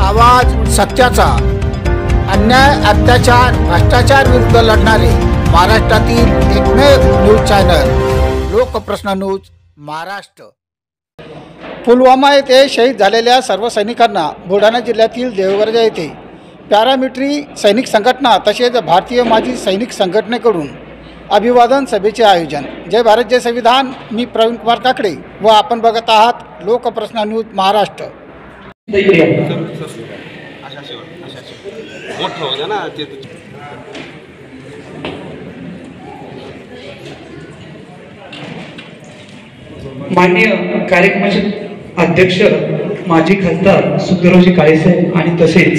आवाज सत्याचा, अन्याय अत्याचार भ्रष्टाचार विरुद्ध लढणारे महाराष्ट्रातील एकमेव news channel Lokprashna news Maharashtra. Pulwama येथे शहीद झालेल्या सर्व सैनिकांना बुलढाणा जिल्ह्यातील देवगर्जा येथे पॅरामिलिटरी सैनिक संघटना तसेच भारतीय माजी सैनिक संघटनेकडून अभिवादन सभेचे आयोजन। जय भारत जय संविधान। मी प्रवीण कुमार काकडे व आपण बघत आहात लोकप्रश्न न्यूज महाराष्ट्र। माननीय कार्यक्रमाचे अध्यक्ष माजी खासदार सुखदेवरावजी काळेसाहेब आणि तसेच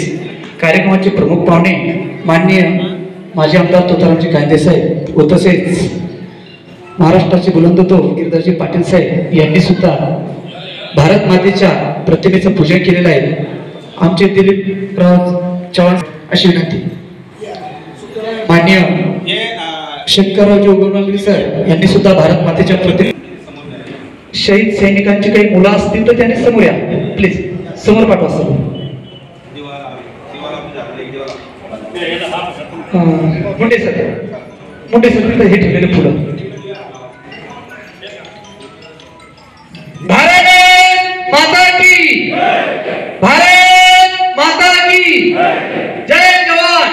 कार्यक्रमाचे प्रमुख पाहुणे माननीय माजी आमदार तुकारामजी कांदे साहेब व तसेच महाराष्ट्राचे बुलंदतो गिरिधरजी पाटील साहेब यांनी सुद्धा भारत मातेच्या प्रतिमेचं पूजन केलेलं आहे। आमचे दिलीपराव चव्हाण अशी विनंती। माननीय शंकररावजी उगवणकर सर यांनी सुद्धा भारत मातेच्या प्रतिमे शहीद सैनिकांची काही मुलं असतील तर त्यांनी समोर या प्लीज, समोर पाठवा सर। मुंडे सर हे ठेवलेलं पुढं। भारत माता की, भारत माता की जय जवान,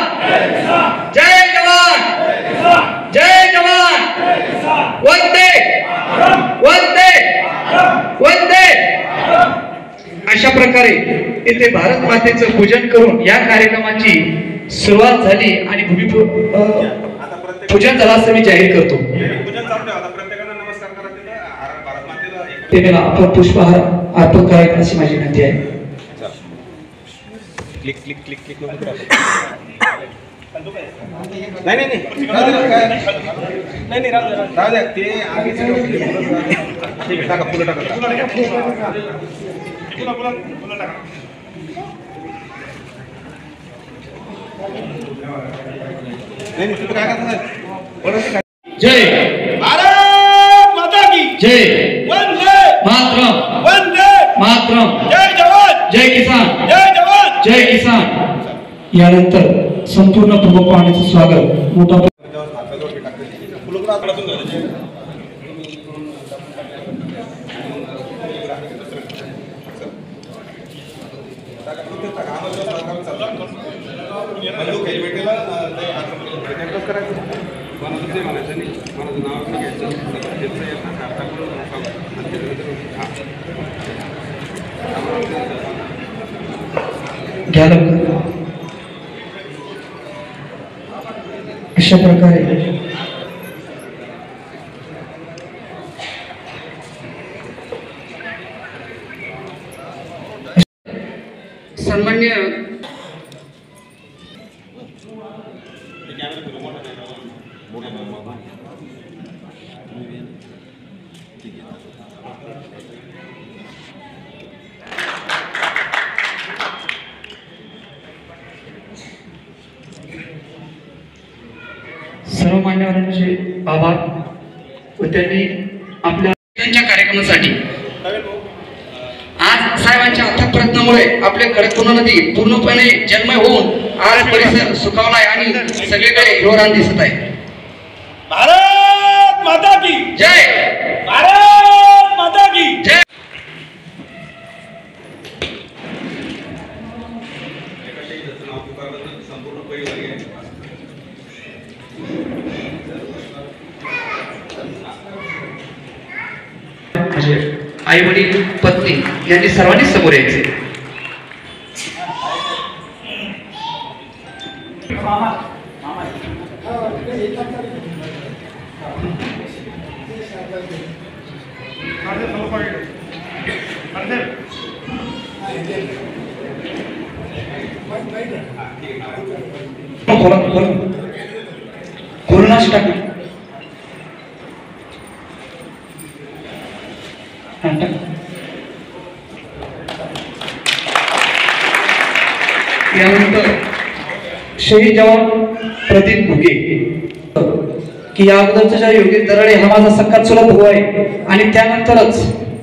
जय जवान, जय जवान, वंदे वंदे वंदे। अशा प्रकारे इथे भारत मातेचं पूजन करून या कार्यक्रमाची सुरुवात झाली आणि पूजन झालं असं मी जाहीर करतो। तेव्हा आपण पुष्पहार अर्पण करायचं अशी माझी विनंती आहे। क्लिक क्लिक क्लिक क्लिक नाही राहू द्या ते आगे टाका फुलं टाका जय भारत माता की जय, वंदे मातरम, वंदे मातरम, जय जवान, जय किसान, जय जवान, जय किसान। यानंतर संपूर्ण प्रमुख पाहुण्याचं स्वागत मोठा घ्या लवकर। अशा प्रकारे सन्माननीय सर्व मान्यवरांचे आभार व त्यांनी आपल्या कार्यक्रमासाठी आज साहेबांच्या अथक प्रयत्नामुळे आपले खडकपूर्ण नदी पूर्णपणे जन्मय होऊन आज परिसर सुखावलाय आणि सगळीकडे हिरवरान दिसत आहे। भारत माता की जय, भारत माता की जय। आई वडील पत्नी यांनी सर्वांनी समोर यायचे। कोरोनाच टाक यानंतर शहीद जवान प्रदीप भुगे की या अगोदरचा योगेश दराडे हा माझा सख्खा चुलत भाऊ आहे आणि त्यानंतरच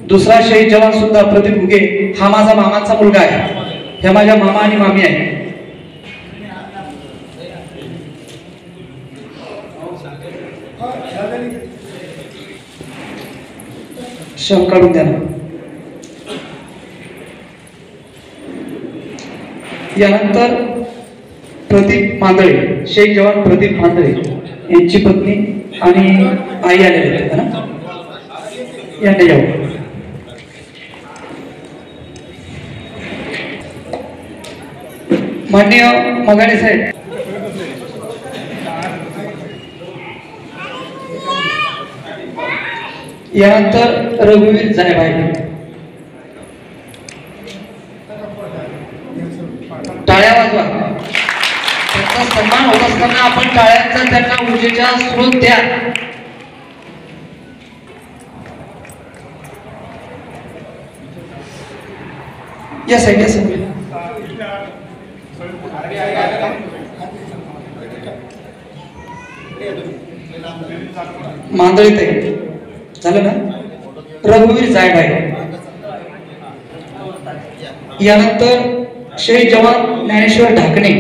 दुसरा शहीद जवान सुद्धा प्रदीप भुगे हा माझा मामाचा मुलगा आहे। ह्या माझ्या मामा आणि मामी आहेत. शव काढून द्या. यानंतर प्रदीप मांदळे, शेख जवान प्रदीप मांदळे यांची पत्नी आणि आई आलेले आहेत ना, यांना यावं. माननीय मगाडे साहेब, यानंतर रघुवीर जायभाई. टाळ्या वाजवा. त्यांचा सन्मान होत असताना आपण टाळ्यांचा त्यांना ऊर्जेचा स्रोत द्या. या साईड या साईड. मांदळी ताई झालं ना. रघुवीर जायभाई. यानंतर शेख जवान ज्ञानेश्वर ढाकणे.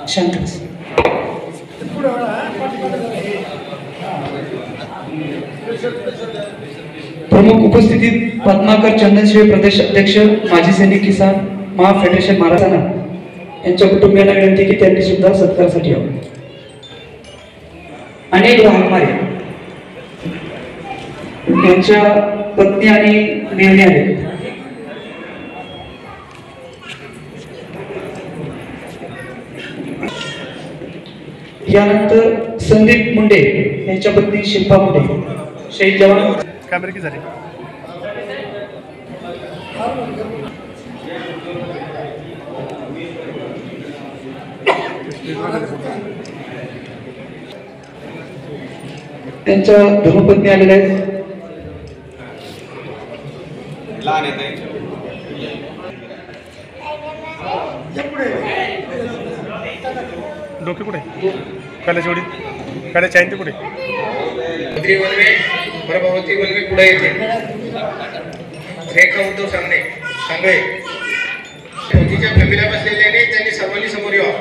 शांत. प्रमुख उपस्थितीत पद्माकर चंदनशिवे प्रदेश अध्यक्ष माजी सैनिक किसान महा फेडरेशन महाराष्ट्र यांच्या कुटुंबियांना विनंती की त्यांनी सुद्धा सत्कारासाठी यावं. अनेक वाघमारे यांच्या पत्नी आणि मेहणी आहेत. यानंतर संदीप मुंडे यांच्या पत्नी शिल्पा मुंडे. शहीद जवान कॅमेरे की झाले. त्यांच्या धर्मपत्नी आलेल्या आहेत. लहान येते डोके कुठे काल्या जोडी काल्या चाईन ते कुठे मंत्री वल्वे प्रभावती वल्वे पुढे येते. रेखा उद्धव सांगणे सांगळे मोदीच्या फॅमिल्या बसलेल्याने त्यांनी सर्वांनी समोर यावं.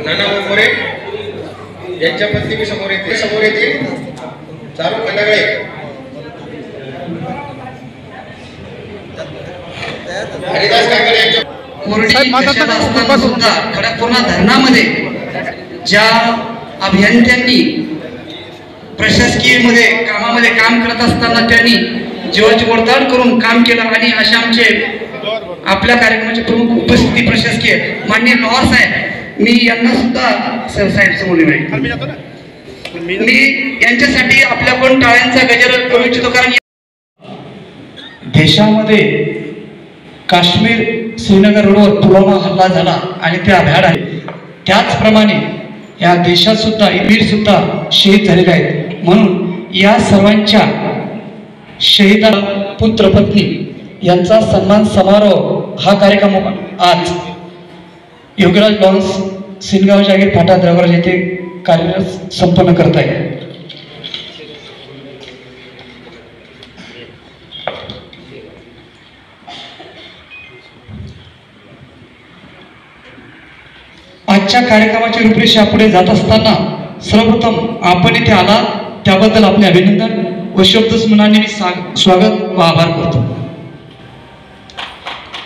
नाना मोरे यांच्या पत्नी मी समोर येतील. चारू खंडागळे हरिदास काकडे यांच्या खडकपूर्णा धरणामध्ये ज्या अभियंत्यांनी प्रशासकीय मध्ये कामामध्ये काम करत असताना त्यांनी जीवाची वरदान करून काम केलं आणि अशा आमचे आपल्या कार्यक्रमाचे प्रमुख उपस्थिती प्रशासकीय माननीय लोहार साहेब, मी यांना सुद्धा साहेब समोर मी यांच्यासाठी आपल्याकडून टाळ्यांचा गजर करू इच्छितो. कारण देशामध्ये काश्मीर श्रीनगर रोडवर पुलवामा हल्ला झाला आणि ते अभ्याड आहे. त्याचप्रमाणे या देशात सुद्धा वीर सुद्धा शहीद झालेले आहेत. म्हणून या सर्वांच्या शहीदा पुत्र पत्नी यांचा सन्मान समारोह हा कार्यक्रम आज योगराज लॉन्स सिनगाव जागीर फाटा द्रवराज येथे कार्यरत संपन्न करत आहे. आजच्या कार्यक्रमाची रूपरेषा पुढे जात असताना सर्वप्रथम आपण इथे आला त्याबद्दल आपले अभिनंदन व शब्दस्मरणाने मी स्वागत व आभार करतो.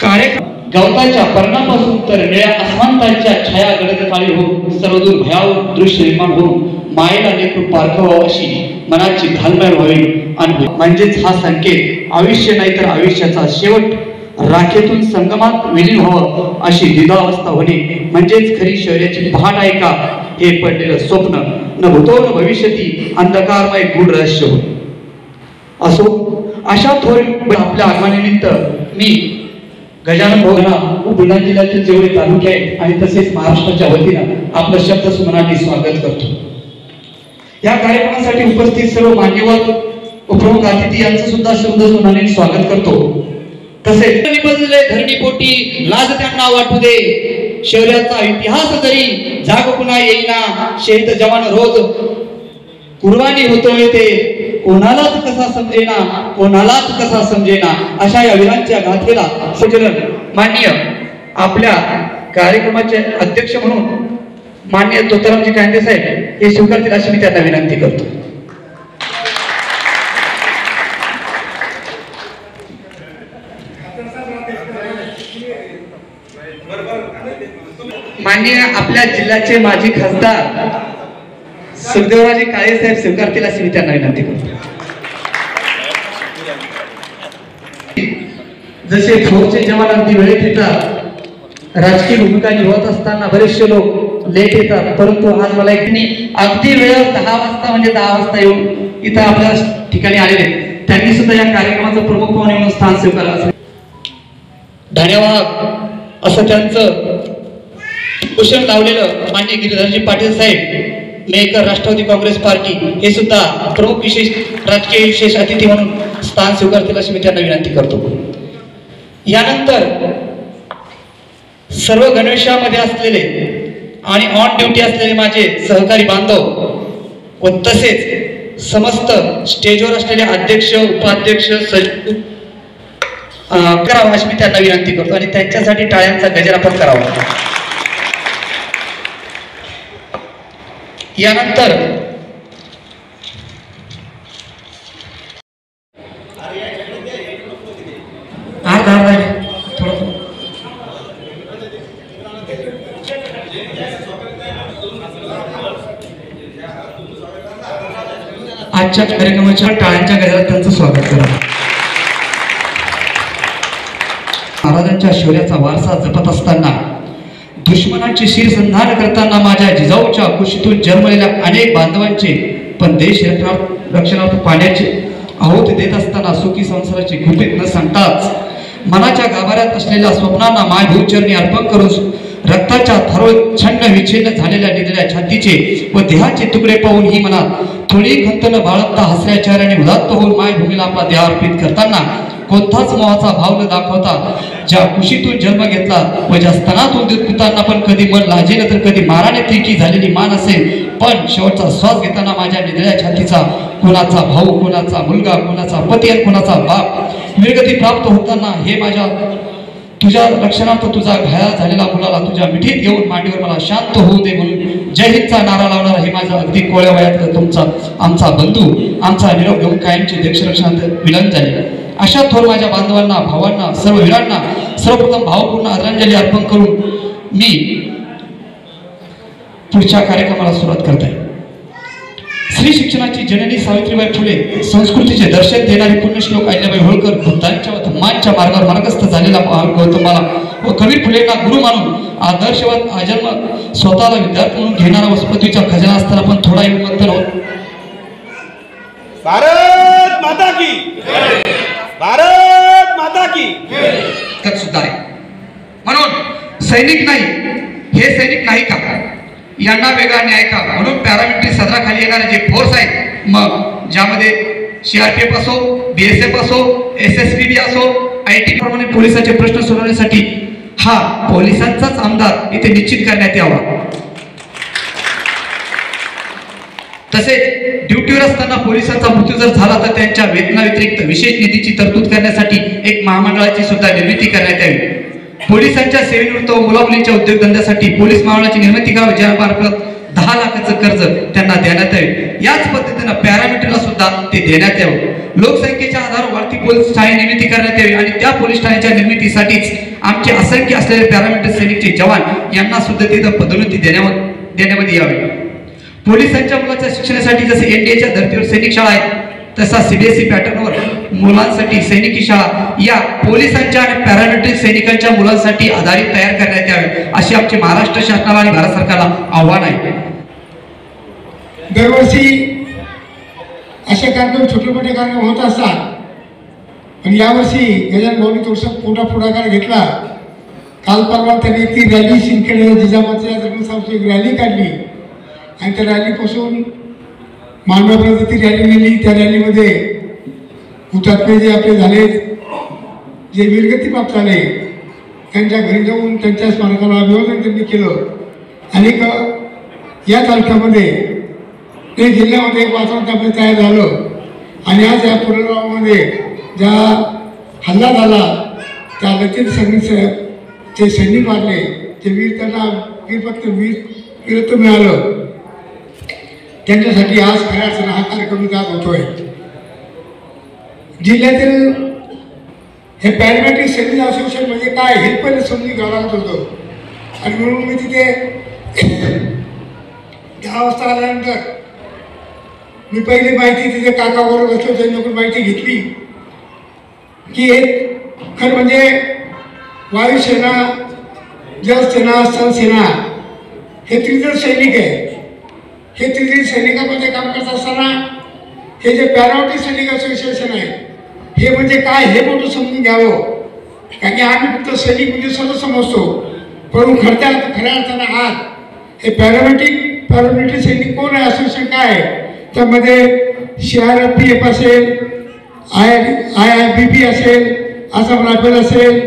कार्यक्रम गवताच्या पर्णापासून तर निळ्या आसमांताच्या छाया गडदकाळी होऊन सर्वदूर भयावह दृश्य निर्माण होऊन मायेला लेकरू पारखवावं अशी मनाची घालमेल व्हावी आणि म्हणजेच हा संकेत आयुष्य नाही तर आयुष्याचा शेवट राखेतून संगमात विलीन व्हावं अशी द्विधावस्था होणे म्हणजेच खरी शौर्याची पहाट आहे का हे पडलेलं स्वप्न न भूतो न भविष्यती अंधकारमय गूढ रहस्य होय. असो अशा थोर आपल्या आगमनानिमित्त मी गजानन भोगना व बुलढाणा जिल्ह्यातील जेवढे तालुके आहेत आणि तसेच महाराष्ट्राच्या वतीनं आपलं शब्दस्मरणाने स्वागत करतो. या कार्यक्रमासाठी उपस्थित सर्व मान्यवर व प्रमुख अतिथी यांचं सुद्धा शब्दस्मरणाने स्वागत करतो. तसेच निबंधले धरणीपोटी लाज त्यांना वाटू दे शौर्याचा इतिहास जरी जाग पुन्हा येईना शहीद जवान रोज कुर्बानी होतो येते कोणालाच कसा समजेना अशा या वीरांच्या गाथेला संचलन माननीय आपल्या कार्यक्रमाचे अध्यक्ष म्हणून माननीय तोतारामजी कायंदे साहेब हे स्वीकारतील अशी मी त्यांना विनंती करतो. माननीय आपल्या जिल्ह्याचे माजी खासदार सुखदेवरावजी काळे साहेब स्वीकारतील अशी मी त्यांना विनंती करतो. जसे फोर्सचे जवान अगदी वेळेत येतात, राजकीय भूमिका निभावत असताना बरेचसे लोक लेट येतात, परंतु आज मला अगदी वेळेवर 10 वाजता म्हणजे 10 वाजता येऊन इथं आपल्या ठिकाणी आलेले त्यांनी सुद्धा या कार्यक्रमाचं प्रमुख पाहुणे म्हणून स्थान स्वीकारलं असेल. धन्यवाद असं त्यांचं कुशन लावलेलं माननीय गिरीधरजी पाटील साहेब मेकर राष्ट्रवादी काँग्रेस पार्टी हे सुद्धा प्रमुख विशेष राजकीय विशेष अतिथी म्हणून स्थान स्वीकारतील अशी मी त्यांना विनंती करतो. यानंतर सर्व गणवेशामध्ये असलेले आणि ऑन ड्युटी असलेले माझे सहकारी बांधव व तसेच समस्त स्टेजवर असलेले अध्यक्ष उपाध्यक्ष सचिव करावं अशी मी त्यांना विनंती करतो आणि त्यांच्यासाठी टाळ्यांचा गजर आपण करावा. यानंतर आजच्या कार्यक्रमाच्या टाळ्यांच्या गजरात त्यांचं स्वागत करा. महाराजांच्या शौर्याचा वारसा जपत असताना दुश्मनांची शिरसंधान करताना माझ्या जिजाऊच्या कुशीतून जन्मलेल्या अनेक बांधवांचे पण देश रक्षणार्थ पाण्याचे आहुती देत असताना सुखी संसाराची गुपित न सांगताच मनाच्या गाभाऱ्यात असलेल्या स्वप्नांना मायभूत चरणी अर्पण करून रक्ताच्या थरोळ छन्न विच्छिन्न झालेल्या निधड्या छातीचे व देहाचे तुकडे पाहून ही मनात थोडी खंत न बाळगता हसऱ्या चेहऱ्याने उदात्त होऊन मायभूमीला आपला देह अर्पित करताना कोणताच मोहाचा भाव न दाखवता ज्या कुशीतून जन्म घेतला व ज्या स्तनातून दूध पिताना पण कधी मन लाजेल तर कधी माराने तिरकी झालेली मान असेल, पण शेवटचा श्वास घेताना माझ्या निधड्या छातीचा कोणाचा भाऊ, कोणाचा मुलगा, कोणाचा पती आणि कोणाचा बाप निर्गती प्राप्त होताना हे माझ्या तुझ्या रक्षणार्थ तुझा घायल झालेला मुलाला तुझ्या मिठीत घेऊन मांडीवर मला शांत होऊ दे म्हणून जय हिंदचा नारा लावणारा हे माझा अगदी कोळ्या वयातला तुमचा आमचा बंधू आमचा निरोप घेऊन कायमचे देशरक्षणात विलीन झाले. अशा थोर माझ्या बांधवांना, भावांना, सर्व वीरांना सर्वप्रथम भावपूर्ण आदरांजली अर्पण करून मी पुढच्या कार्यक्रमाला सुरुवात करत आहे. स्त्री शिक्षणाची जननी सावित्रीबाई फुले, संस्कृतीचे दर्शन देणारे पुण्यश्लोक अहिल्याबाई होळकर, बुद्धांच्या व धम्मांच्या मार्गावर मार्गस्थ झालेला गौतमाला व कबीर फुलेंना गुरु मानून आदर्शवत आजन्म स्वतःला विद्यार्थी म्हणून घेणारा वसपतीचा खजाना असताना पण थोडा मंथन होत. भारत माता की, भारत माता की तर सुद्धा आहे. म्हणून सैनिक नाही, हे सैनिक नाही का, यांना वेगळा न्याय का, म्हणून पॅरामिलिटरी सदराखाली येणारे जे फोर्स आहेत, मग ज्यामध्ये CRPF असो, BSF असो, SSBB असो, IT प्रमाणे पोलिसांचे प्रश्न सोडवण्यासाठी हा पोलिसांचाच आमदार इथे निश्चित करण्यात यावा. तसेच ड्युटीवर असताना पोलिसांचा मृत्यू जर झाला तर त्यांच्या वेतनाव्यतिरिक्त विशेष निधीची तरतूद करण्यासाठी एक महामंडळाची सुद्धा निर्मिती करण्यात यावी. पोलिसांच्या सेवेनिवृत्त व मुलामुलींच्या उद्योगधंद्यासाठी पोलीस महामंडळाची निर्मिती करावी, ज्यामार्फत 10 लाखाचं कर्ज त्यांना देण्यात यावे. याच पद्धतीनं पॅरामिलिटरीला सुद्धा ते देण्यात यावं. लोकसंख्येच्या आधारावर वाढती पोलीस ठाणे निर्मिती करण्यात यावी आणि त्या पोलीस ठाण्याच्या निर्मितीसाठीच आमचे असंख्य असलेले पॅरामिलिटरी सैनिकचे जवान यांना सुद्धा तिथं पदोन्नती देण्यामध्ये यावी. पोलिसांच्या मुलाच्या शिक्षणासाठी जसे NDAच्या धर्तीवर सैनिक शाळा आहेत, तसा CBSE पॅटर्नवर मुलांसाठी सैनिकी शाळा या पोलिसांच्या आणि पॅरामिलिटरी सैनिकांच्या मुलांसाठी आधारित तयार करण्यात यावे, अशी आमचे महाराष्ट्र शासनाला आणि भारत सरकारला आव्हान आहे. दरवर्षी असे कार्यक्रम छोटे मोठे कार्यक्रम होत असतात, पण यावर्षी गजानन भाऊंनी थोडासा पुढाकार घेतला. काल परवा त्यांनी ती रॅली शिंदखेडे जिजामाच्या जन्मस्थानाची एक रॅली काढली आणि त्या रॅलीपासून मानवापर्यंत ती रॅली नेली. त्या रॅलीमध्ये हुतात्मे जे आपले झाले, जे वीरगती प्राप्त झाले, त्यांच्या घरी जाऊन त्यांच्या स्मारकाला अभिवादन त्यांनी केलं. आणि या तालुक्यामध्ये ते जिल्ह्यामध्ये एक वातावरण आपलं तयार झालं आणि आज या पुनर्गावामध्ये ज्या हल्ला झाला त्या लतीफ सैनिक सैनिक मारले ते वीर त्यांना वीरत्व मिळालं त्यांच्यासाठी आज खऱ्या अर्थानं हा कार्यक्रम आज होतोय. जिल्ह्यातील हे पॅरामेट्रिक सैनिक असोसिएशन म्हणजे काय हे पहिले समजून घ्यावं लागत होतं. आणि म्हणून मी तिथे 10 वाजता आल्यानंतर मी पहिली माहिती तिथे काकाबरोबर बसलो त्यांच्याकडून माहिती घेतली की एक खरं म्हणजे वायुसेना, जलसेना, स्थलसेना हे त्रिदल सैनिक आहे. हे त्रिदल सैनिकामध्ये काम करत असताना हे जे पॅरामेट्रिक सैनिक असोसिएशन आहे हे म्हणजे काय हे मोठं समजून घ्यावं. कारण की आम्ही फक्त सैनिक म्हणजे सर्व समजतो, परंतु खऱ्या अर्थानं आज हे पॅरामेट्रिक सैनिक कोण आहे, असोसिएशन काय आहे, त्यामध्ये CRPF असेल, IIBP असेल, आसाम रायफल असेल,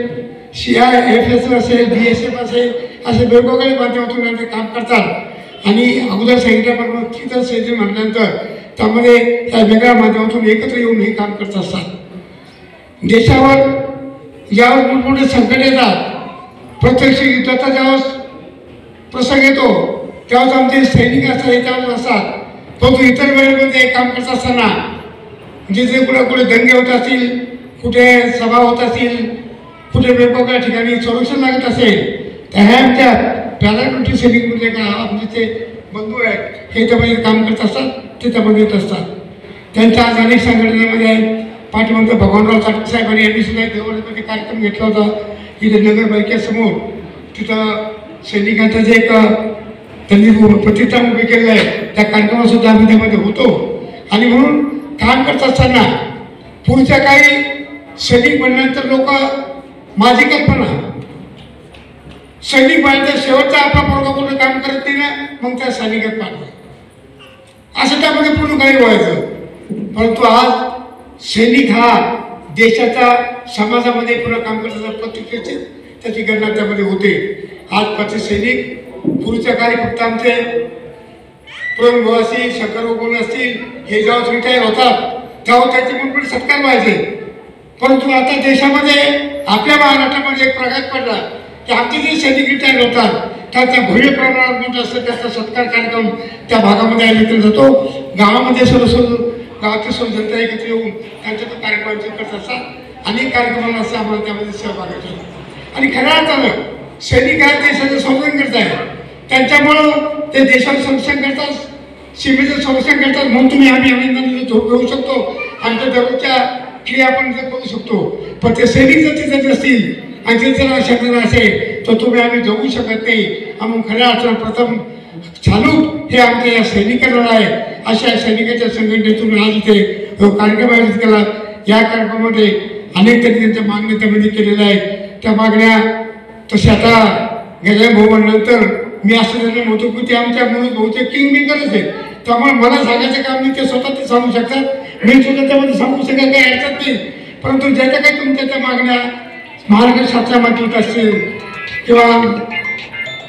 CIFS असेल, BSF असेल, असे वेगवेगळ्या माध्यमातून ते काम करतात. आणि अगोदर सांगितल्याप्रमाणे तिथं सैनिक म्हटल्यानंतर त्यामध्ये त्या वेगळ्या माध्यमातून एकत्र येऊन हे काम करत असतात. देशावर ज्यावेळेस मोठमोठे संकट येतात, प्रत्यक्ष युद्धाचा ज्यावेळेस प्रसंग येतो त्यावेळेस आमचे सैनिक असतात याच्यावर असतात. परंतु इतर वेळेमध्ये काम करत असताना जिथे कुठे दंगे होत असतील, कुठे सभा होत असतील, कुठे वेगवेगळ्या ठिकाणी संरक्षण लागत असेल तर ह्या आमच्या पॅरामेट्रिक सैनिक म्हणजे का आमचे ते बंधू आहेत हे त्यामध्ये काम करत असतात, ते त्यामध्ये येत असतात. त्यांच्या आज अनेक संघटनेमध्ये पाठीमागचं भगवानराव साठे साहेबांनी यांनी सुद्धा देवळमध्ये कार्यक्रम घेतला होता इथे नगरपालिकेसमोर. तिथं सैनिकांचं जे एक त्यांनी प्रतिष्ठान उभे केलेलं आहे त्या कार्यक्रमातसुद्धा आम्ही त्यामध्ये होतो. आणि म्हणून काम करत असताना पुढच्या काही सैनिक बनल्यानंतर लोक माझी कल्पना सैनिक बनायचं शेवटचा आपला पोरगा कुठं काम करत नाही ना मग त्या सैनिकात पाठवा असं त्यामध्ये पूर्ण काही व्हायचं. परंतु आज सैनिक हा देशाच्या समाजामध्ये पुन्हा काम करण्याचा प्रत्येकाची त्याची गणना त्यामध्ये होते. आज प्रत्येक सैनिक पुढच्या काळी फक्त आमचे प्रवीण असतील, शंकर गोकुळ असतील हे जेव्हा रिटायर होतात तेव्हा त्याचे मोठमोठे सत्कार व्हायचे. परंतु आता देशामध्ये आपल्या महाराष्ट्रामध्ये एक प्रघात पडला की आमचे जे सैनिक रिटायर होतात त्या भव्य प्रमाणात मोठं असतं त्याचा सत्कार कार्यक्रम त्या भागामध्ये आयोजित जातो. गावामध्ये गावातील सर्व जनता एकत्र येऊन त्यांच्या तो कार्यक्रम करत असतात. अनेक कार्यक्रमाला असं आम्हाला त्यामध्ये सहभाग होतो. आणि खऱ्या अर्थानं सैनिक हा देशाचं संरक्षण करत आहे. त्यांच्यामुळं ते देशाचं संरक्षण करतात, सीमेचं संरक्षण करतात. म्हणून तुम्ही आम्ही अभिनंदन घेऊ शकतो, आमच्या दररोजच्या क्रिया आपण करू शकतो. पण ते सैनिक जर तिथे असतील आणि ते जर शक्य असेल तर तुम्ही आम्ही जगू शकत नाही. आम्ही खऱ्या अर्थानं प्रथम चालू हे आमच्या या सैनिकांना आहे. अशा सैनिकाच्या संघटनेतून आज इथे कार्यक्रम आयोजित केला. या कार्यक्रमामध्ये अनेक त्यांनी त्यांच्या मागण्या त्यामध्ये केलेल्या आहेत. त्या मागण्या तशा आता गजानन भाऊ नंतर मी असं त्यांना म्हणतो की ते आमच्या म्हणून बहुतेक किंग मेकरच आहेत. त्यामुळे मला सांगायचं काम नाही, ते स्वतः ते सांगू शकतात. मी सुद्धा त्यामध्ये सांगू शकाल काही अडचण नाही. परंतु ज्याच्या काही तुमच्या त्या मागण्या महाराष्ट्र शासनामार्फत असतील किंवा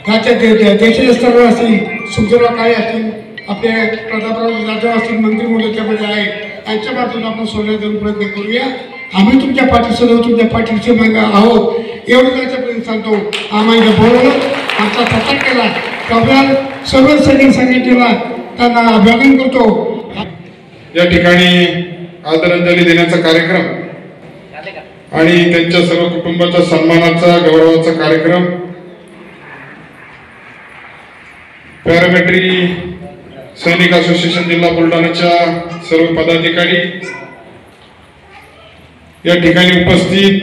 राज्याच्या देशाच्या स्तरावर असतील, सुखदेवराव काळे असतील, आपले प्रतापराव जाधव असतील, मंत्री मोठे त्यामध्ये आहे, यांच्या बाजून आपण सोडण्याचा प्रयत्न करूया. आम्ही तुमच्या पाठीशी तुमच्या पाठीशी मागे आहोत एवढं त्याच्यापर्यंत सांगतो. आम्हाला बोलवलं, आमचा सत्कार केला त्याबद्दल सर्व सैनिक संघटनेला त्यांना अभिवादन करतो. या ठिकाणी आदरांजली देण्याचा कार्यक्रम आणि त्यांच्या सर्व कुटुंबाच्या सन्मानाचा गौरवाचा कार्यक्रम पॅरामेट्री सैनिक असोसिएशन जिल्हा बुलढाणाच्या सर्व पदाधिकारी या ठिकाणी उपस्थित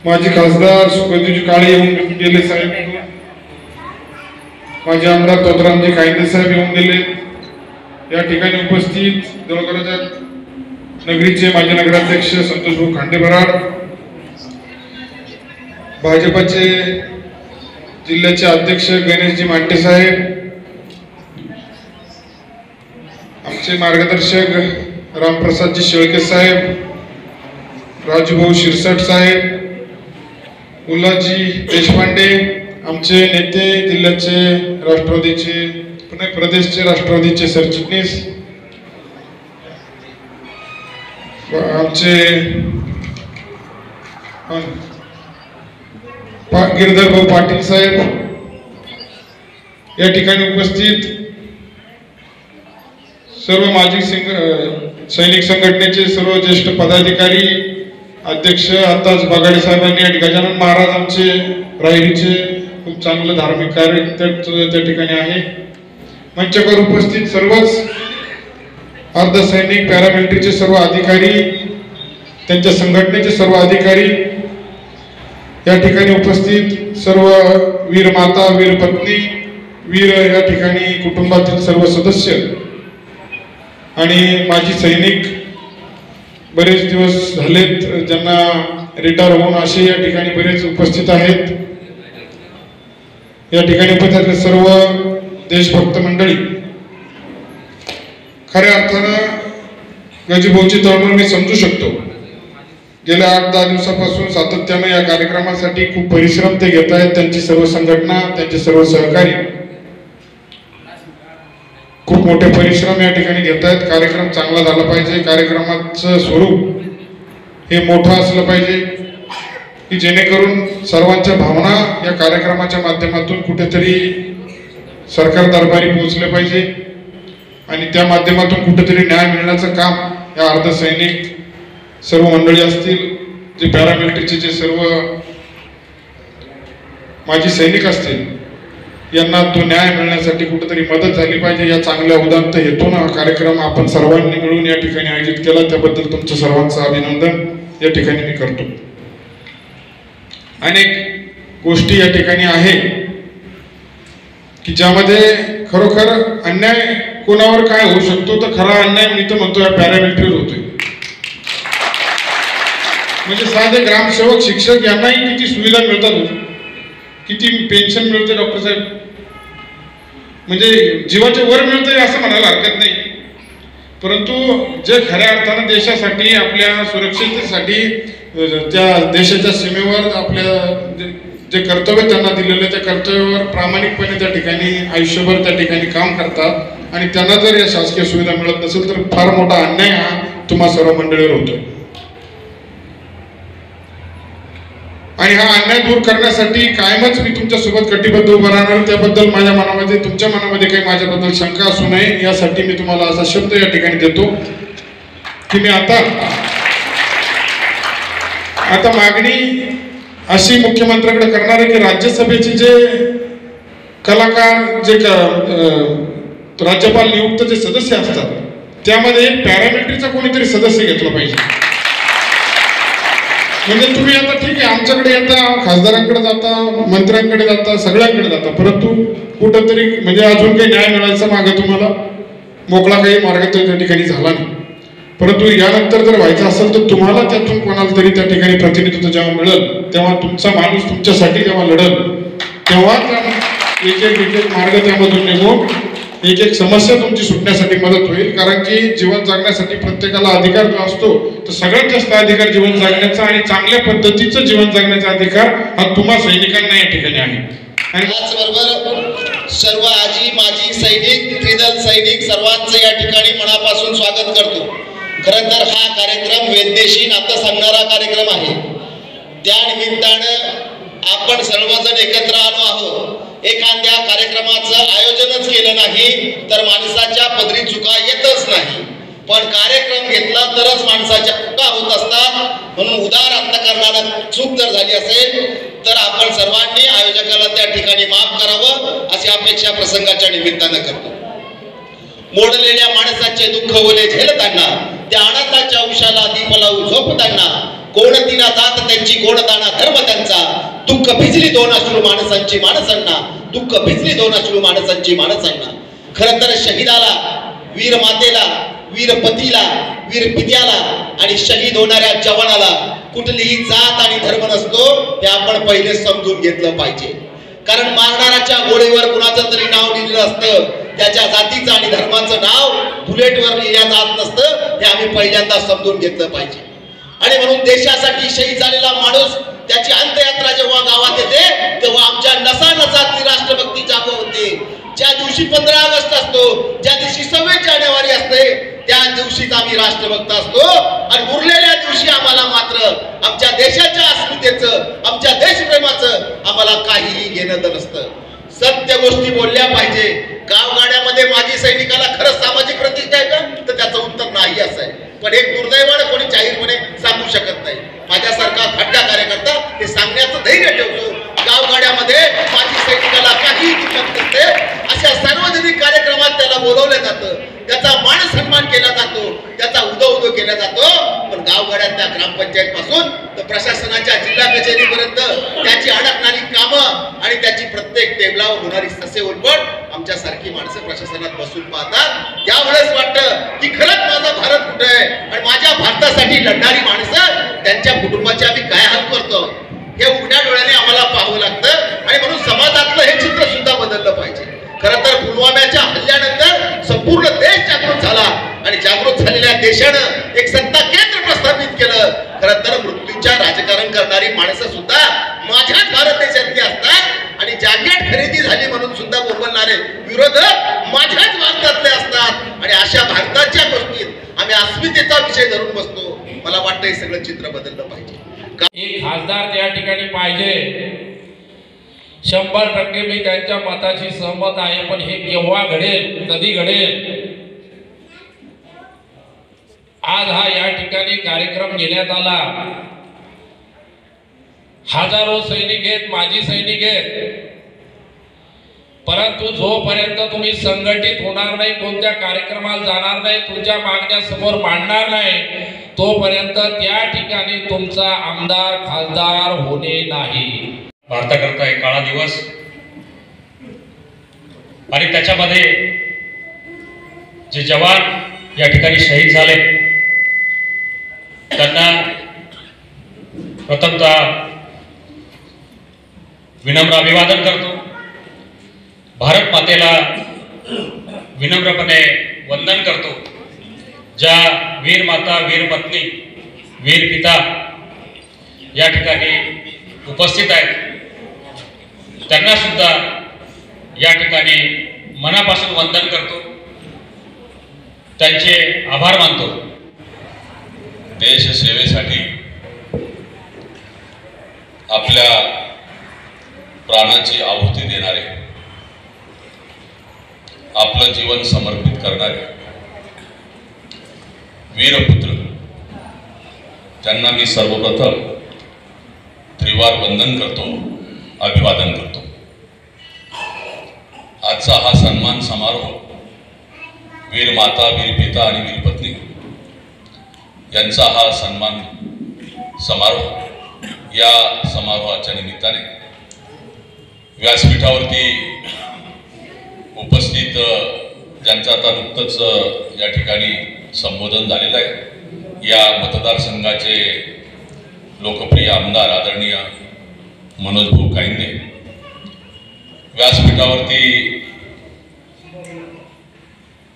माजी खासदार सुखदेवजी काळे येऊन गेले साहेब, माजी आमदार तोतरामजी कायदे साहेब येऊन गेले. या ठिकाणी उपस्थित देवळगावच्या नगरीचे माजी नगराध्यक्ष संतोषभाऊ खांडेबराड, भाजपचे जिल्ह्याचे अध्यक्ष गणेशजी मांटे साहेब, आमचे मार्गदर्शक रामप्रसादजी शेळके साहेब, राजूभाऊ शिरसाट साहेब, उल्हाजी देशपांडे, आमचे नेते जिल्ह्याचे राष्ट्रवादीचे पुणे प्रदेशचे राष्ट्रवादीचे सरचिटणीस आमचे गिरधर भाऊ पाटील साहेब, या ठिकाणी उपस्थित सर्व माजी सैनिक संघटनेचे सर्व ज्येष्ठ पदाधिकारी, अध्यक्ष, आताच बगाडे साहेबांनी, गजानन महाराज आमचे राहिरीचे खूप चांगलं धार्मिक कार्य त्या ठिकाणी आहे. मंचावर उपस्थित सर्वच अर्धसैनिक, पॅरामिलिटरीचे सर्व अधिकारी, त्यांच्या संघटनेचे सर्व अधिकारी, या ठिकाणी उपस्थित सर्व वीर माता, वीर पत्नी, वीर या ठिकाणी कुटुंबातील सर्व सदस्य आणि माजी सैनिक, बरेच दिवस झालेत ज्यांना रिटायर होऊन असे या ठिकाणी बरेच उपस्थित आहेत. या ठिकाणी उपस्थित सर्व देशभक्त मंडळी, खऱ्या अर्थानं गजीभाऊची तळमळ मी समजू शकतो. गेल्या 8-10 दिवसापासून सातत्याने या कार्यक्रमासाठी खूप परिश्रम ते घेत आहेत. त्यांची सर्व संघटना, त्यांचे सर्व सहकारी खूप मोठे परिश्रम या ठिकाणी घेत आहेत. कार्यक्रम चांगला झाला पाहिजे, कार्यक्रमाचं स्वरूप हे मोठं असलं पाहिजे की जेणेकरून सर्वांच्या भावना या कार्यक्रमाच्या माध्यमातून कुठेतरी सरकार दरबारी पोहोचले पाहिजे आणि त्या माध्यमातून कुठेतरी न्याय मिळण्याचं काम या अर्धसैनिक सर्व मंडळी असतील, जे पॅरामिलिटरीचे जे सर्व माजी सैनिक असतील, यांना तो न्याय मिळण्यासाठी कुठेतरी मदत झाली पाहिजे. या चांगल्या उदात्त हेतून हा कार्यक्रम आपण सर्वांनी मिळून या ठिकाणी आयोजित केला, त्याबद्दल तुमचं सर्वांचं अभिनंदन या ठिकाणी मी करतो. अनेक गोष्टी या ठिकाणी आहे की ज्यामध्ये खरोखर अन्याय कोणावर काय होऊ शकतो, तर खरा अन्याय मी तर म्हणतो या पॅरामिलिटरीवर होतोय. म्हणजे साधे ग्रामसेवक, शिक्षक यांनाही किती सुविधा मिळतात, किती पेन्शन मिळते डॉक्टर साहेब, म्हणजे जीवाचे वर मिळते असं म्हणायला हरकत नाही. परंतु जे खऱ्या अर्थानं देशासाठी, आपल्या सुरक्षिततेसाठी, त्या देशाच्या सीमेवर आपल्या जे कर्तव्य त्यांना दिलेलं त्या कर्तव्यावर प्रामाणिकपणे त्या ठिकाणी आयुष्यभर त्या ठिकाणी काम करतात आणि त्यांना जर या शासकीय सुविधा मिळत नसेल तर फार मोठा अन्याय हा तुम्हा सर्व मंडळीवर होतो. आणि हा अन्याय दूर करण्यासाठी कायमच मी तुमच्यासोबत कटिबद्ध उभं राहणार. त्याबद्दल माझ्या मनामध्ये, तुमच्या मनामध्ये काही माझ्याबद्दल शंका असू नये यासाठी मी तुम्हाला असा शब्द या ठिकाणी देतो की मी आता मागणी अशी मुख्यमंत्र्याकडे करणार आहे की राज्यसभेचे जे कलाकार, जे राज्यपाल नियुक्त जे सदस्य असतात त्यामध्ये पॅरामिलिटरीचा कोणीतरी सदस्य घेतला पाहिजे. म्हणजे तुम्ही आता ठीक आहे आमच्याकडे येता, खासदारांकडे जाता, मंत्र्यांकडे जाता, सगळ्यांकडे जाता, परंतु कुठंतरी म्हणजे अजून काही न्याय मिळायचा मागे तुम्हाला मोकळा काही मार्ग त्या ठिकाणी झाला नाही. परंतु यानंतर जर व्हायचं असेल तर तुम्हाला त्यातून कोणाला तरी त्या ठिकाणी प्रतिनिधित्व जेव्हा मिळेल तेव्हा तुमचा माणूस तुमच्यासाठी जेव्हा लढल तेव्हा एक एक मार्ग त्यामधून निघून एक एक समस्या तुमची सुटण्यासाठी मदत होईल. कारण की जीवन जगण्यासाठी प्रत्येकाला अधिकार जो असतो तर सगळ्यात जास्त अधिकार जीवन जगण्याचा आणि चांगल्या पद्धतीचं जीवन जगण्याचा अधिकार हा तुम्हा सैनिकांना या ठिकाणी आहे. आणि त्याचबरोबर सर्व आजी माजी सैनिक, त्रिदल सैनिक सर्वांचं या ठिकाणी मनापासून स्वागत करतो. खरं तर हा कार्यक्रम वेदनेशी नातं सांगणारा कार्यक्रम आहे. त्या निमित्तानं आपण सर्वजण एकत्र आलो आहोत. एखाद्या कार्यक्रमाचं आयोजनच केलं नाही तर माणसाच्या पदरी चुका येतच नाही, पण कार्यक्रम घेतला तरच माणसाच्या चुका होत असतात. म्हणून उदार अंतकरणानं चूक जर झाली असेल तर आपण सर्वांनी आयोजकाला त्या ठिकाणी माफ करावं अशी अपेक्षा प्रसंगाच्या निमित्तानं करतो. मोडलेल्या माणसाचे दुःख ओले झेलताना, त्या अनाथाच्या उशाला दीप लावून झोपताना, कोण दिना जात त्यांची कोण दाना धर्म त्यांचा, दुःख भिजली दोन अश्रू माणसांची माणसांना, दुःख भिजली दोन अश्रू माणसांची माणसांना. खरं तर शहीदाला, वीर मातेला, वीर पतीला, वीर पित्याला आणि शहीद होणाऱ्या जवानाला कुठलीही जात आणि धर्म नसतो हे आपण पहिले समजून घेतलं पाहिजे. कारण मारणाऱ्याच्या गोळीवर कुणाचं तरी नाव लिहिलेलं असतं, त्याच्या जातीचं आणि धर्माचं नाव बुलेटवर लिहिल्या जात नसतं हे आम्ही पहिल्यांदा समजून घेतलं पाहिजे. आणि म्हणून देशासाठी शहीद झालेला माणूस त्याची अंत्ययात्रा जेव्हा गावात येते तेव्हा आमच्या नसानसातली राष्ट्रभक्ती जाग होते. ज्या दिवशी 15 ऑगस्ट असतो, ज्या दिवशी 26 जानेवारी असते त्या दिवशीच आम्ही राष्ट्रभक्त असतो आणि उरलेल्या दिवशी आम्हाला मात्र आमच्या देशाच्या अस्मितेचं, आमच्या देशप्रेमाचं आम्हाला काहीही घेणं नसतं. सत्य गोष्टी बोलल्या पाहिजे. गावगाड्यामध्ये माजी सैनिकाला खरंच सामाजिक प्रतिष्ठा आहे का, तर त्याचं उत्तर नाही असं आहे. पण एक दुर्दैवानं कोणी जाहीरपणे सांगू शकत नाही. माझ्यासारखा खड्डा कार्यकर्ता हे सांगण्याचं धैर्य ठेवतो. गावगाड्यामध्ये माजी सैनिकाला काहीही किंमत नसते. अशा सार्वजनिक कार्यक्रमात त्याला बोलवलं जातं, त्याचा मान सन्मान केला जातो, त्याचा उदो केला जातो. पण गावगाड्यातल्या ग्रामपंचायत पासून तर प्रशासनाच्या जिल्हा कचेरीपर्यंत त्याची अडकणारी कामं आणि त्याची प्रत्येक टेबलावर होणारी ससे उलबट आमच्यासारखी माणसं प्रशासनात बसून पाहतात. त्यावेळेस वाटतं की खरंच माझा भारत कुठे आहे आणि माझ्या भारतासाठी लढणारी माणसं त्यांच्या कुटुंबाचे आम्ही काय हाल करतो हे उघड्या डोळ्याने आम्हाला पाहावं लागतं. आणि म्हणून समाजातलं हे चित्र सुद्धा बदललं पाहिजे. खरं तर पुलवाम्याच्या हल्ल्यानंतर संपूर्ण देश जागृत झाला आणि जागृत झालेल्या देशानं एक सत्ता केंद्र प्रस्थापित केलं. खरं तर मृत्यूच्या राजकारण करणारी माणसं सुद्धा माझ्याच भारत देशातली असतात आणि जॅकेट खरेदी झाली म्हणून सुद्धा बोलणारे विरोधक माझ्याच भारतातले असतात. आणि अशा भारताच्या गोष्टीत आम्ही अस्मितेचा विषय धरून बसतो. मला वाटतं हे सगळं चित्र बदललं पाहिजे. एक खासदार त्या ठिकाणी पाहिजे. 100% मी त्यांच्या मताशी सहमत आहे. पण हे केव्हा घडेल, कधी घडेल? आज हा या ठिकाणी कार्यक्रम घेण्यात आला. हजारो सैनिक आहेत, माजी सैनिक आहेत. परंतु जोपर्यंत तुम्ही संघटित होणार नाही, कोणत्या कार्यक्रमाला जाणार नाही, तुमच्या मागण्या समोर मांडणार नाही, तोपर्यंत त्या ठिकाणी तुमचा आमदार खासदार होणे नाही. भारताकरता एक काळा दिवस आणि त्याच्यामध्ये जे जवान या ठिकाणी शहीद झाले त्यांना प्रथमतः विनम्र अभिवादन करतो. भारत मातेला विनम्रपणे वंदन करतो. ज्या वीर माता, वीर पत्नी, वीर पिता या ठिकाणी उपस्थित आहेत त्यांना सुद्धा या ठिकाणी मनापासून वंदन करतो, त्यांचे आभार मानतो. देश सेवेसाठी आपल्या प्राणाची आहुती देणारे, आपलं जीवन समर्पित करणारे वीरपुत्र त्यांना मी सर्वप्रथम त्रिवार वंदन करतो, अभिवादन करतो. आजचा हा सन्मान समारोह वीर माता, वीर पिता आणि वीर पत्नी यांचा हा सन्मान समारोह या समारोहाच्या निमित्ताने व्यासपीठावरती उपस्थित ज्यांचं आता नुकतंच या ठिकाणी संबोधन झालेलं आहे, या मतदारसंघाचे लोकप्रिय आमदार आदरणीय मनोज भाऊ कायंदे, व्यासपीठावरती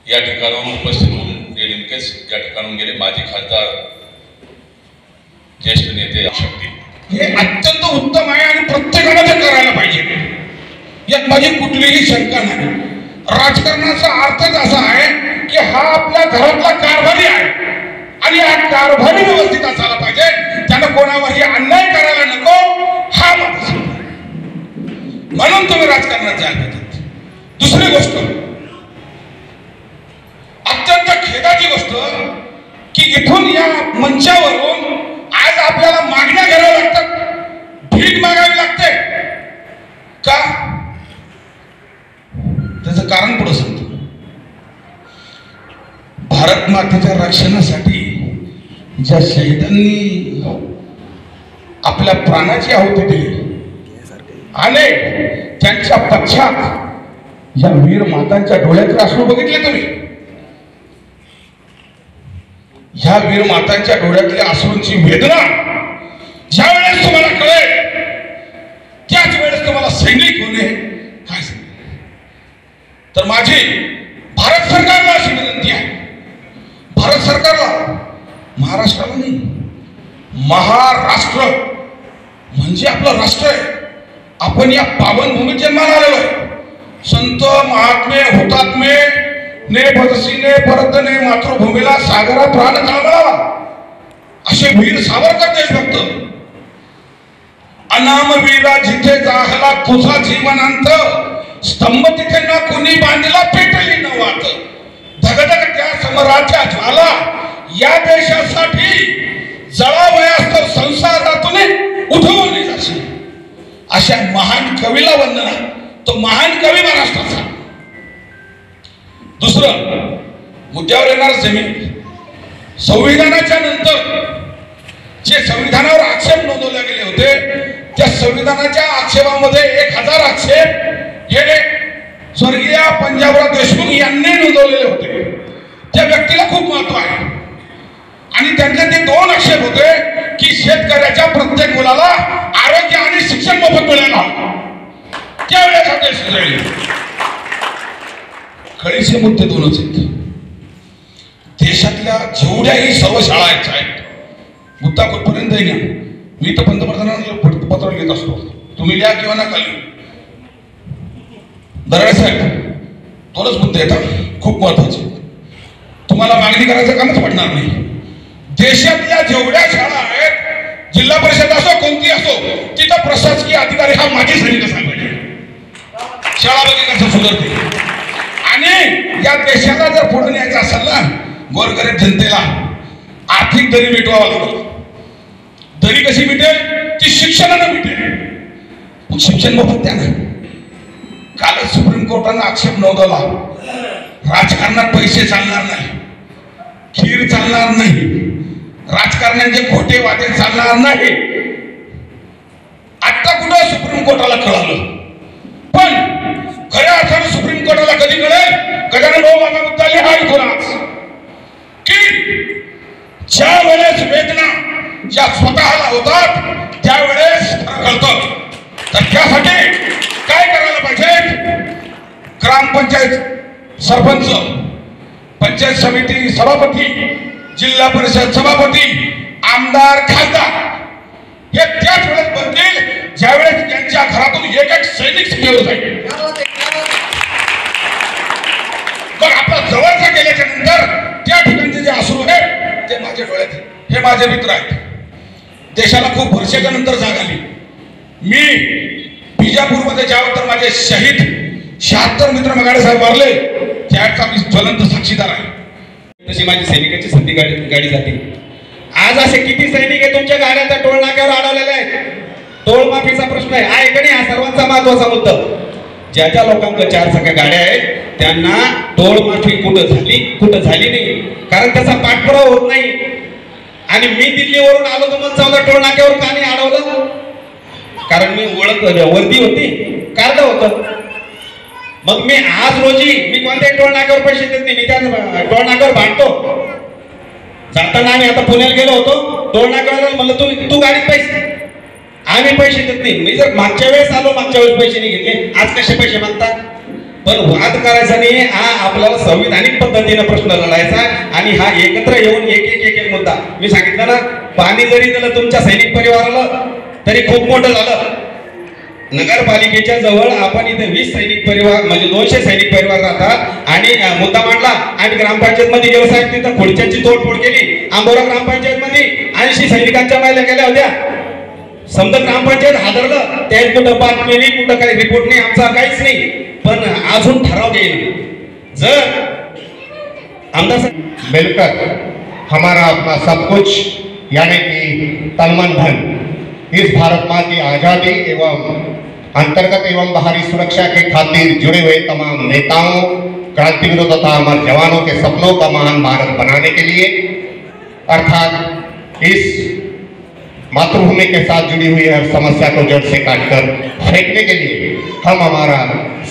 या ठिकाणाहून उपस्थित होऊन नेमकेच या ठिकाणाहून गेले माजी खासदार, ज्येष्ठ नेते शक्ती, हे अत्यंत उत्तम आहे आणि प्रत्येकाला ते करायला पाहिजे. यात माझी कुठलीही शंका नाही. राजकारणाचा अर्थच असा आहे की हा आपल्या घरातला कारभारी आहे आणि हा कारभारी व्यवस्थित असायला पाहिजे. त्यानं कोणावरही अन्याय करायला नको, हा माझा म्हणून तुम्ही राजकारणात जायला पाहिजे. दुसरी गोष्ट, अत्यंत खेदाची गोष्ट की इथून या मंचावरून आज आपल्याला मागण्या घ्याव्या लागतात, भीक मागावी लागते. का? त्याचं कारण पुढे सांगतो. भारत मातेच्या रक्षणासाठी ज्या शहीदांनी आपल्या प्राणाची आहुती दिली आणि त्यांच्या पश्चात या वीर मातांच्या डोळ्यातले अश्रू बघितले तुम्ही. ह्या वीर मातांच्या डोळ्यातल्या अश्रूंची वेदना ज्या वेळेस तुम्हाला कळेल त्याच वेळेस तुम्हाला सैनिक होणे काय सांगेल. तर माझी भारत सरकारला अशी विनंती आहे, भारत सरकारला, महाराष्ट्राला नाही, महाराष्ट्र म्हणजे आपलं राष्ट्र आहे. आपण या पावन भूमीत जन्माला आलेलो आहे. संत महात्मे, हुतात्मे, ने बदसीने परतने मातृभूमीला सागरा प्राण काढला, असे वीर सावरकर देशभक्त. अनाम वीरा जिथे जाहला तुझा जीवनांत, स्तंभ तिथे ना कुणी बांधला पेटली न वात. धगधग त्या समराच्या ज्वाला या देशासाठी जळावयास्तव संसारातून उठवली जाशील. अशा महान कवीला वंदना. तो महान कवी महाराष्ट्राचा. दुसरं मुद्द्यावर येणार जमीन. संविधानाच्या नंतर जे संविधानावर आक्षेप नोंदवले गेले होते, त्या संविधानाच्या आक्षेपामध्ये 1000 आक्षेप हे स्वर्गीय पंजाबराव देशमुख यांनी नोंदवलेले होते. त्या व्यक्तीला खूप महत्व आहे. आणि त्यांचे ते 2 आक्षेप होते की शेतकऱ्याच्या प्रत्येक मुलाला आरोग्य आणि शिक्षण मोफत मिळायला. त्यावेळेस हा देश सुधारेल. खळीचे मुद्दे 2च आहेत. देशातल्या जेवढ्याही सर्व शाळा आहेत, मुद्दा कुठपर्यंत आहे ना, मी तर पंतप्रधानांना पत्र लिहित असतो, तुम्ही लिहा किंवा नका लिहू. दराडे साहेब 2च मुद्दे येतात खूप महत्वाचे. तुम्हाला मागणी करायचं कामच पडणार नाही. देशातल्या जेवढ्या शाळा आहेत, जिल्हा परिषद असो कोणती असो, तिथं प्रशासकीय अधिकारी हा माजी सैनिक असायला पाहिजे. शाळा बघी कसं सुधारते. आणि या देशाला जर पुढे न्यायचं असेल ना, गोरगरीब जनतेला आर्थिक दरी मिटवावा लागतो. दरी कशी मिटेल? ती शिक्षणानं मिटेल. शिक्षण मोफत द्या ना. कालच सुप्रीम कोर्टानं आक्षेप नोंदवला, राजकारणात पैसे चालणार नाही, खीर चालणार नाही, राजकारण्यांचे खोटे वादे चालणार नाही. आता कुठं सुप्रीम कोर्टाला कळालं, पण खऱ्या अर्थानं सुप्रीम कोर्टाला कधी कळेल? गजानन भाऊ माझा मुद्दा लिहा इथूनच की ज्या वेळेस वेदना या स्वतःला होतात त्यावेळेस कळतं. तर त्यासाठी काय करायला पाहिजे? ग्रामपंचायत सरपंच, पंचायत समिती सभापती, जिल्हा परिषद सभापती, आमदार, खासदार हे त्याच वेळेस बनतील ज्यावेळेस त्यांच्या घरातून एक सैनिक सीमेवर जाईल. मग आपला जवळचा गेल्याच्या नंतर त्या ठिकाणचे जे अश्रू आहे ते माझ्या डोळ्यात. हे माझे मित्र आहेत. देशाला खूप वर्षाच्या नंतर जाग आली. मी बिजापूरमध्ये ज्यावर तर माझे शहीद 76 मित्र मगाडे साहेब मारले, त्याचा मी ज्वलंत साक्षीदार आहे. तशी माझी सैनिकाची संधी गाडी जाते. आज असे किती सैनिक आहे तुमच्या गाड्याच्या टोल नाक्यावर अडवलेले आहेत? टोल माफीचा प्रश्न आहे का नाही? हा सर्वांचा महत्वाचा मुद्दा. ज्या ज्या लोकांकडे 4 चाकी गाड्या आहेत त्यांना टोल माफी कुठं झाली नाही, कारण त्याचा पाठपुरावा होत नाही. आणि मी दिल्लीवरून आलो तर मग 14 टोल नाक्यावर का नाही अडवलं? कारण मी ओळख वर्दी होती, कार्ड होतं. मग मी आज रोजी मी कोणत्याही टोल नाक्यावर पैसे देत नाही. मी त्या टोल नाक्यावर भांडतो. जाताना आम्ही आता पुण्याला गेलो होतो, टोल नाक्यावर म्हणलं तू गाडीत पैसे, आम्ही पैसे देत नाही. मी जर मागच्या वेळेस आलो, मागच्या वेळेस पैसे नाही घेतले, आज कसे पैसे मागतात? पण वाद करायचा नाही. हा आपल्याला संविधानिक पद्धतीने प्रश्न लढायचा आणि हा एकत्र येऊन एक मुद्दा. मी सांगितलं ना, पाणी जरी दिलं तुमच्या सैनिक परिवाराला तरी खूप मोठं झालं. नगरपालिकेच्या जवळ आपण इथे 20 सैनिक परिवार म्हणजे 200 सैनिक परिवार राहतात आणि मुद्दा मांडला. आणि ग्रामपंचायत मध्ये गेलो साहेब, तिथं खुर्च्यांची तोडफोड केली. आंबोरा ग्रामपंचायत मध्ये 80 सैनिकांच्या महिला गेल्या होत्या. समजा ग्रामपंचायत हादरलं, त्या कुठं बातमी नाही, कुठं काही रिपोर्ट नाही, आमचा काहीच नाही. पण अजून ठराव घेईल. जर आमदार मिलकर हमारा अपना सब कुछ यानी कि तन धन इस भारत माँ की आज़ादी एवं अंतर्गत एवं बाहरी सुरक्षा के खातिर जुड़े हुए तमाम नेताओं, क्रांतिवीरों तथा अमर जवानों के सपनों का महान भारत बनाने के लिए, अर्थात इस मातृभूमि के साथ जुड़ी हुई हर समस्या को जड़ से काटकर फेंकने के लिए हम हमारा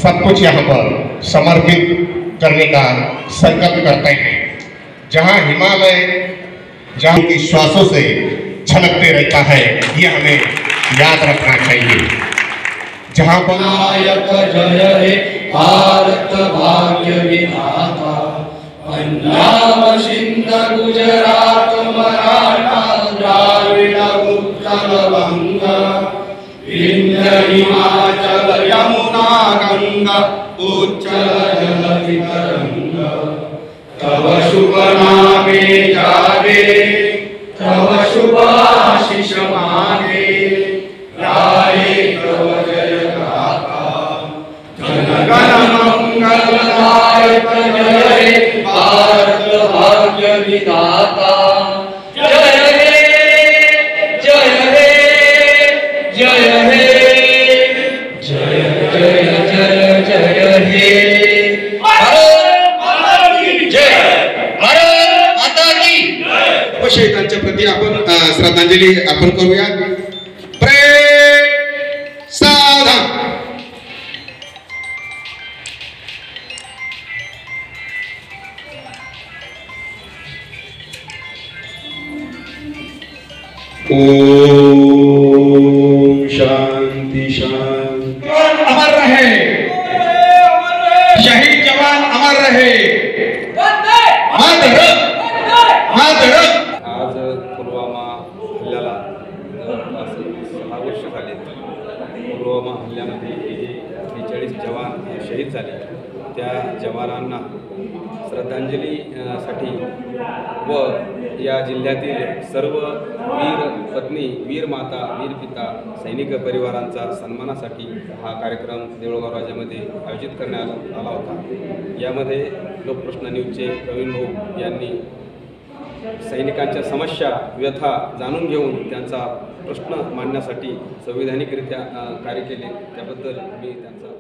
सब कुछ यहाँ पर समर्पित करने का संकल्प करते हैं। जहाँ हिमालय जहाँ की श्वासों से छलकते रहता है, ये हमें याद रखना चाहिए। जहाँ पर नायक जय हे भारत भाग्य विधाता, पंजाब सिंध गुजरात मराठा द्राविड उत्कल बंग, विंध्य हिमाचल यमुना गंगा उच्चल जल तरंग। विधाता जय हे जय हे जय हे जय जय जय जय हे भारत माता की जय भारत माता की जय। शहीदांच्या प्रती आपण श्रद्धांजली आपण करूया। प्रेम सावधान। ओम शांति शांति। अमर रहे शहीद जवान, अमर रहे मातरम मातरम। आज पुलवामा हल्ल्याला जवळपास 6 वर्ष झाले। पुलवामा हल्ल्यामध्ये जे 43 जवान शहीद झाले त्या जवानांना श्रद्धांजली साठी व या जिल्ह्यातील सर्व वीर पत्नी, वीर माता, वीर पिता, सैनिक परिवारांचा सन्मानासाठी हा कार्यक्रम देऊळगाव राजामध्ये आयोजित करण्यात आला होता। यामध्ये लोकप्रश्न न्यूजचे प्रवीण भाऊ यांनी सैनिकांच्या समस्या, व्यथा जाणून घेऊन त्यांचा प्रश्न मांडण्यासाठी संविधानिकरित्या कार्य केले, त्याबद्दल मी त्यांचा